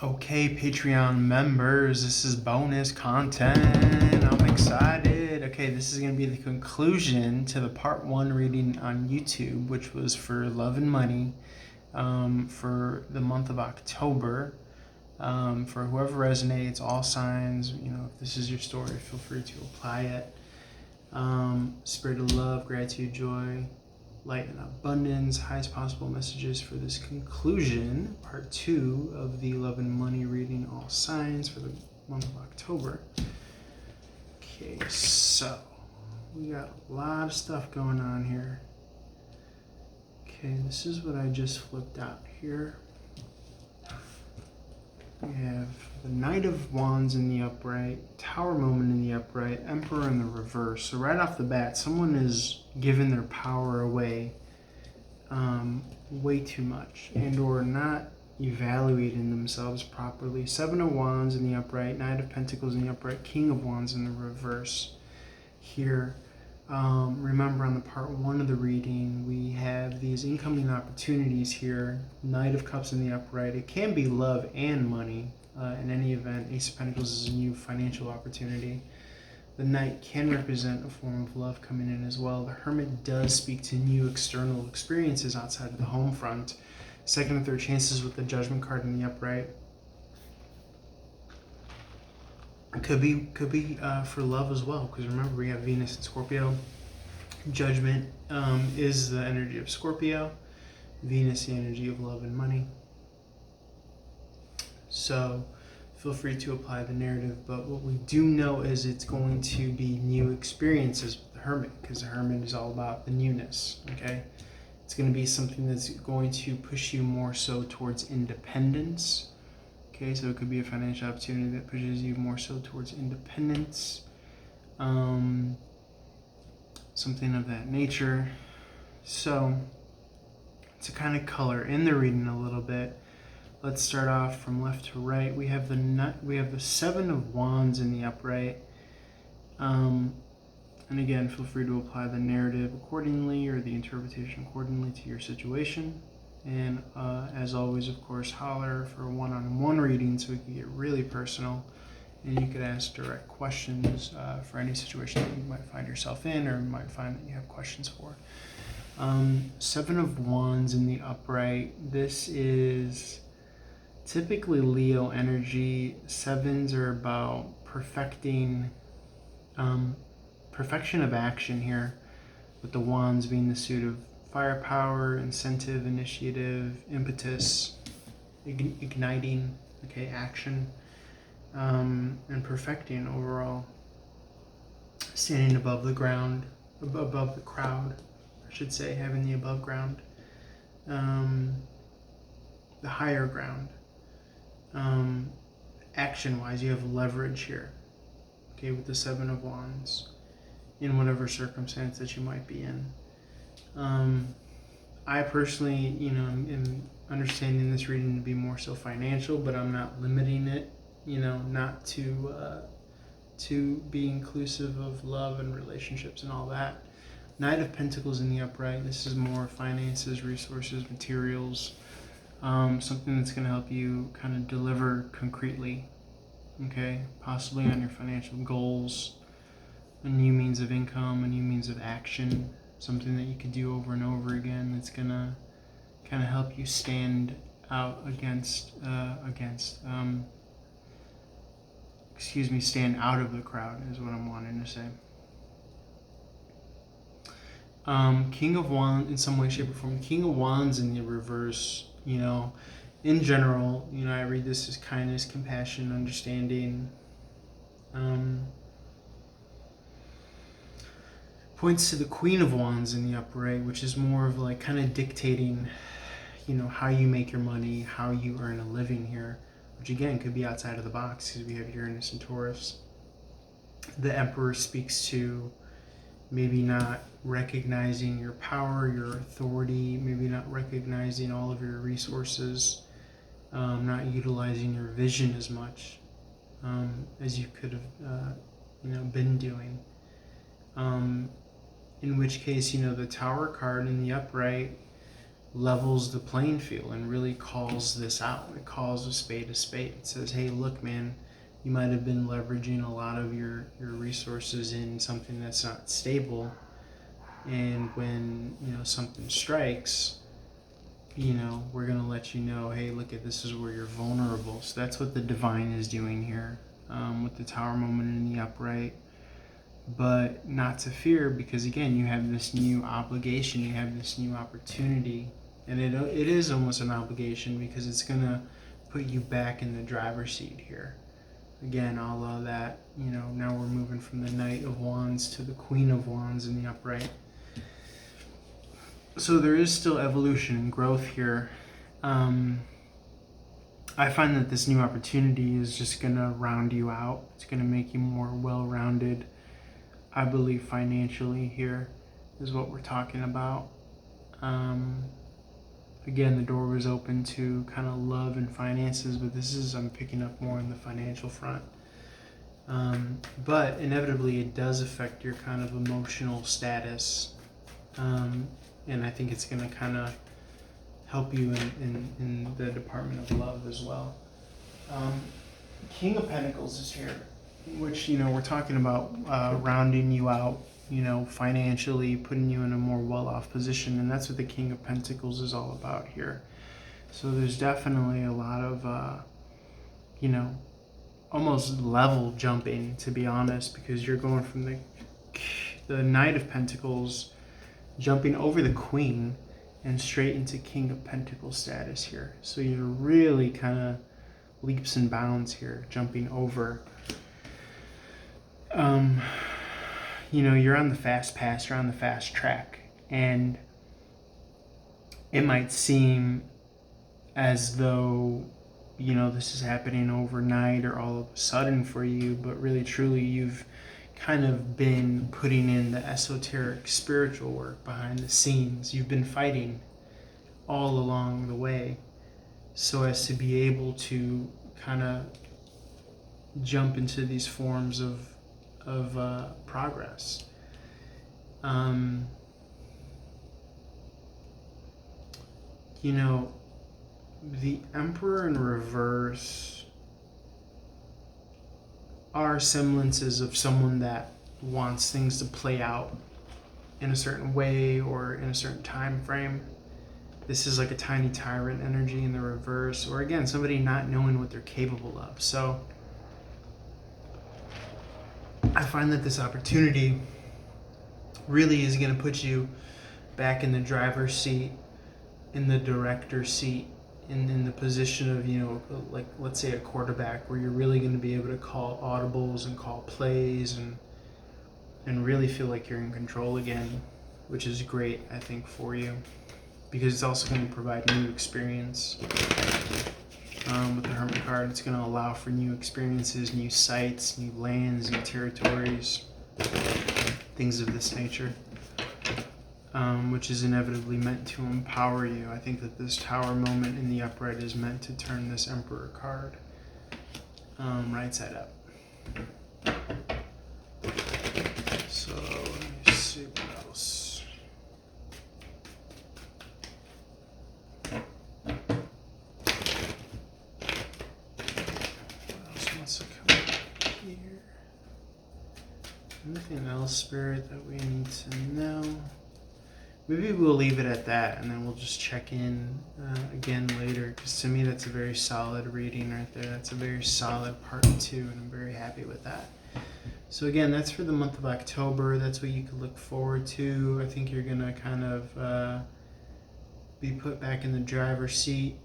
Okay, Patreon members, this is bonus content. I'm excited. Okay, this is going to be the conclusion to the part one reading on YouTube, which was for Love and Money for the month of October. For whoever resonates, all signs, if this is your story, feel free to apply it. Spirit of love, gratitude, joy, light and abundance, highest possible messages for this conclusion, part two of the Love and Money reading, all signs for the month of October. Okay, so we got a lot of stuff going on here. Okay, this is what I just flipped out here. We have the Knight of Wands in the upright, Tower moment in the upright, Emperor in the reverse. So right off the bat, someone is giving their power away way too much and or not evaluating themselves properly. Seven of Wands in the upright, Knight of Pentacles in the upright, King of Wands in the reverse here. Remember on the part one of the reading, we have these incoming opportunities here. Knight of Cups in the upright. It can be love and money. In any event, Ace of Pentacles is a new financial opportunity. The Knight can represent a form of love coming in as well. The Hermit does speak to new external experiences outside of the home front. Second and third chances with the Judgment card in the upright. It could be for love as well, because remember we have Venus and Scorpio. Judgment is the energy of Scorpio. Venus, the energy of love and money. So feel free to apply the narrative, but what we do know is it's going to be new experiences with the Hermit, because the Hermit is all about the newness, okay? It's going to be something that's going to push you more so towards independence. Okay, so it could be a financial opportunity that pushes you more so towards independence. Something of that nature. So, to kind of color in the reading a little bit, let's start off from left to right. We have the Seven of Wands in the upright. And again, feel free to apply the narrative accordingly or the interpretation accordingly to your situation. And as always, of course, holler for a one-on-one reading so we can get really personal. And you could ask direct questions for any situation that you might find yourself in or might find that you have questions for. Seven of Wands in the upright. This is typically Leo energy. Sevens are about perfection of action here, with the Wands being the suit of firepower, incentive, initiative, impetus, igniting, okay, action, and perfecting overall. Standing above the ground, above the crowd, I should say, having the above ground, the higher ground. Action-wise, you have leverage here, okay, with the Seven of Wands, in whatever circumstance that you might be in. I personally, am understanding this reading to be more so financial, but I'm not limiting it, not to be inclusive of love and relationships and all that. Knight of Pentacles in the upright. This is more finances, resources, materials, something that's going to help you kind of deliver concretely, okay, possibly on your financial goals, a new means of income, a new means of action, something that you could do over and over again that's going to kind of help you stand out stand out of the crowd is what I'm wanting to say. King of Wands, in some way, shape, or form. King of Wands in the reverse, in general, I read this as kindness, compassion, understanding. Points to the Queen of Wands in the upright, which is more of like kind of dictating, how you make your money, how you earn a living here, which again could be outside of the box because we have Uranus and Taurus. The Emperor speaks to maybe not recognizing your power, your authority, maybe not recognizing all of your resources, not utilizing your vision as much as you could have, been doing. In which case, the Tower card in the upright levels the playing field and really calls this out. It calls a spade a spade. It says, hey, look, man, you might have been leveraging a lot of your resources in something that's not stable. And when, something strikes, we're going to let you know, hey, look at this is where you're vulnerable. So that's what the divine is doing here with the Tower moment in the upright. But not to fear, because again, you have this new obligation, you have this new opportunity. And it is almost an obligation because it's going to put you back in the driver's seat here. Again, a la that, now we're moving from the Knight of Wands to the Queen of Wands in the upright. So there is still evolution and growth here. I find that this new opportunity is just going to round you out. It's going to make you more well-rounded. I believe financially here is what we're talking about. Again, the door was open to kind of love and finances, but I'm picking up more on the financial front. But inevitably it does affect your kind of emotional status. And I think it's going to kind of help you in the department of love as well. King of Pentacles is here, which, we're talking about rounding you out, financially, putting you in a more well-off position. And that's what the King of Pentacles is all about here. So there's definitely a lot of, almost level jumping, to be honest, because you're going from the Knight of Pentacles, jumping over the Queen, and straight into King of Pentacles status here. So you're really kind of leaps and bounds here, jumping over. You're on the fast pass, you're on the fast track, and it might seem as though, this is happening overnight or all of a sudden for you, but really truly you've kind of been putting in the esoteric spiritual work behind the scenes. You've been fighting all along the way so as to be able to kind of jump into these forms of progress. The Emperor in reverse are semblances of someone that wants things to play out in a certain way or in a certain time frame. This is like a tiny tyrant energy in the reverse, or again, somebody not knowing what they're capable of. So I find that this opportunity really is going to put you back in the driver's seat, in the director's seat, in the position of, like, let's say a quarterback, where you're really going to be able to call audibles and call plays and really feel like you're in control again, which is great, I think, for you, because it's also going to provide new experience. With the Hermit card, it's going to allow for new experiences, new sites, new lands, new territories, things of this nature, which is inevitably meant to empower you. I think that this Tower moment in the upright is meant to turn this Emperor card right side up. So let me see what else. Anything else, Spirit, that we need to know? Maybe we'll leave it at that, and then we'll just check in again later, because to me that's a very solid reading right there. That's a very solid part 2, and I'm very happy with that. So again, that's for the month of October. That's what you can look forward to. I think you're going to kind of be put back in the driver's seat,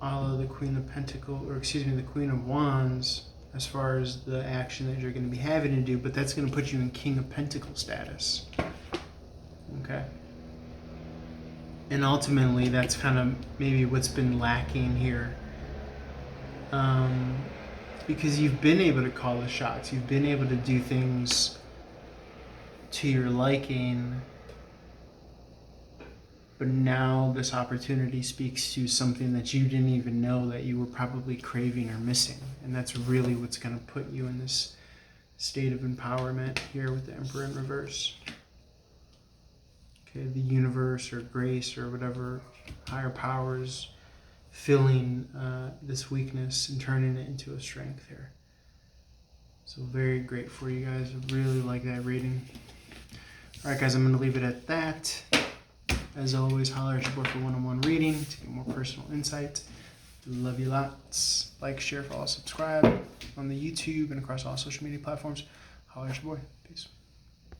a la the Queen of Pentacles, or excuse me, the Queen of Wands, as far as the action that you're going to be having to do, but that's going to put you in King of Pentacles status. Okay? And ultimately, that's kind of maybe what's been lacking here. Because you've been able to call the shots. You've been able to do things to your liking. But now this opportunity speaks to something that you didn't even know that you were probably craving or missing. And that's really what's going to put you in this state of empowerment here with the Emperor in reverse. Okay, the universe or grace or whatever higher powers filling this weakness and turning it into a strength here. So very great for you guys. I really like that reading. All right, guys, I'm going to leave it at that. As always, holler at your boy for one-on-one reading to get more personal insight. Love you lots. Like, share, follow, subscribe on the YouTube and across all social media platforms. Holler at your boy. Peace.